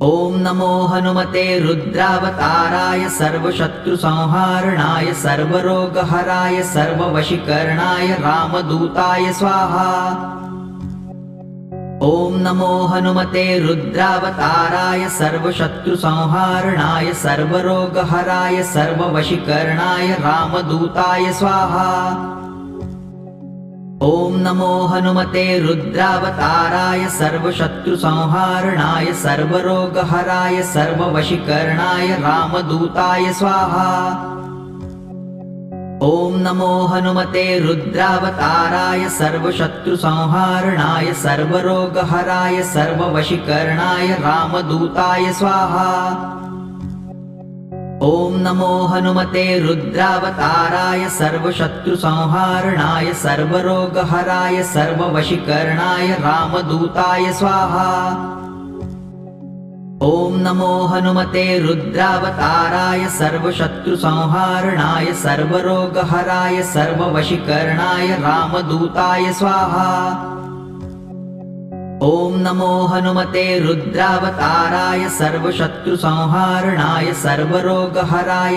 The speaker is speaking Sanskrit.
ॐ नमो हनुमते रुद्रावताराय सर्वशत्रुसंहारणाय सर्वरोगहराय सर्ववशीकरणाय रामदूताय स्वाहा। ॐ नमो हनुमते रुद्रावताराय सर्वशत्रुसंहारणाय सर्वरोगहराय सर्ववशीकरणाय रामदूताय स्वाहा। ॐ नमो हनुमते रुद्रावताराय सर्वशत्रुसंहारणाय सर्वरोगहराय सर्ववशीकरणाय रामदूताय स्वाहा। ॐ नमो हनुमते रुद्रावताराय सर्वशत्रुसंहारणाय सर्वरोगहराय सर्ववशीकरणाय रामदूताय स्वाहा। ॐ नमो हनुमते रुद्रावताराय सर्वशत्रुसंहारणाय सर्वरोगहराय सर्ववशीकरणाय रामदूताय स्वाहा। ॐ नमो हनुमते रुद्रावताराय सर्वशत्रुसंहारणाय सर्वरोगहराय सर्ववशीकरणाय रामदूताय स्वाहा। ॐ नमो हनुमते रुद्रावताराय सर्वशत्रुसंहारणाय सर्वरोगहराय